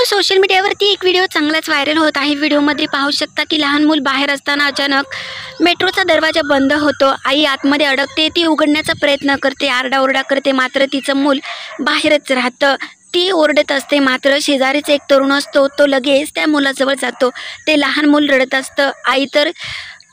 मित्रांनो, सोशल मीडियावरती एक व्हिडिओ चांगलाच व्हायरल होत आहे। व्हिडिओमध्ये पाहू शकता की लहान मूल बाहेर असताना अचानक मेट्रोचा दरवाजा बंद होतो। आई आतमध्ये अडकते, ती उघडण्याचा प्रयत्न करते, आरडाओरडा करते, मात्र तिचं मूल बाहेरच राहतं। ती ओरडत असते, मात्र शेजारीच एक तरुण असतो, तो लगेच त्या मुलाजवळ जातो। ते लहान मूल रडत असतं। आई तर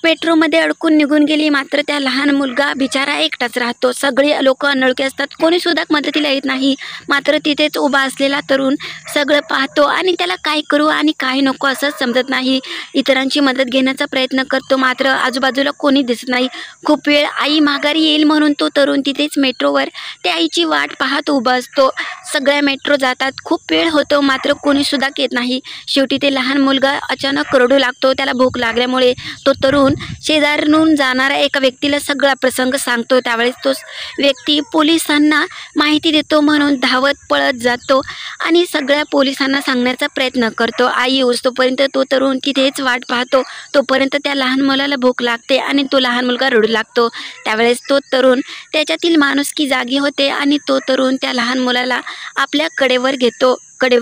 मेट्रोमध्ये अडकून निघून गेली, मात्र त्या लहान मुलगा बिचारा एकटाच राहतो। सगळे लोक अनोळखी असतात, कोणीसुद्धा मदतीला येत नाही। मात्र तिथेच उभा असलेला तरुण सगळं पाहतो आणि त्याला काय करू आणि काय नको असंच समजत नाही। इतरांची मदत घेण्याचा प्रयत्न करतो, मात्र आजूबाजूला कोणी दिसत नाही। खूप वेळ आई माघारी येईल म्हणून तो तरुण तिथेच मेट्रोवर त्या आईची वाट पाहत उभा असतो। सगळ्या मेट्रो जातात, खूप वेळ होतो, मात्र कोणीसुद्धा येत नाही। शेवटी ते लहान मुलगा अचानक रडू लागतो। त्याला भूक लागल्यामुळे तो तरुण शेजारून जाणाऱ्या एका व्यक्तीला सगळा प्रसंग सांगतो। त्यावेळेस तो व्यक्ती पोलिसांना माहिती देतो म्हणून धावत पळत जातो आणि सगळ्या पोलिसांना सांगण्याचा प्रयत्न करतो। आई येऊस तोपर्यंत तो तरुण तिथेच वाट पाहतो। तोपर्यंत त्या लहान मुलाला भूक लागते आणि तो लहान मुलगा रडू लागतो। त्यावेळेस तो तरुण त्याच्यातील माणुसकी जागी होते आणि तो तरुण त्या लहान मुलाला आपल्या कडेवर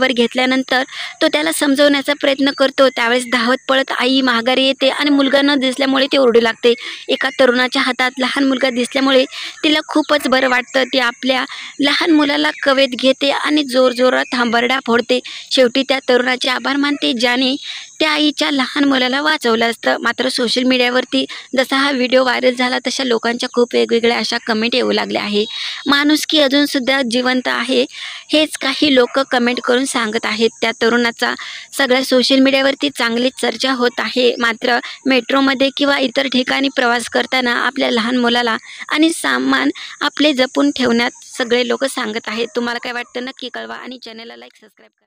घेतल्यानंतर तो त्याला समजवण्याचा प्रयत्न करतो। त्यावेळेस धावत पळत आई माघारी येते आणि मुलगा न दिसल्यामुळे ती ओरडू लागते। एका तरुणाच्या हातात लहान मुलगा दिसल्यामुळे तिला खूपच बरं वाटतं। ती आपल्या लहान मुलाला कवेत घेते आणि जोरजोरात हंबरडा फोडते। शेवटी त्या तरुणाचे आभार मानते, ज्याने त्या आईच्या लहान मुलाला वाचवलं असतं। मात्र सोशल मीडियावरती जसा हा व्हिडिओ व्हायरल झाला, तशा लोकांच्या खूप वेगवेगळ्या अशा कमेंट येऊ लागल्या आहे। माणुसकी अजूनसुद्धा जिवंत आहे, हेच काही लोक कमेंट करून सांगत आहेत। त्या तरुणाचा सगळ्या सोशल मीडियावरती चांगलीच चर्चा होत आहे। मात्र मेट्रोमध्ये किंवा इतर ठिकाणी प्रवास करताना आपल्या लहान मुलाला आणि सामान आपले जपून ठेवण्यात सगळे लोक सांगत आहेत। तुम्हाला काय वाटतं नक्की कळवा आणि चॅनलला लाईक सबस्क्राईब करा।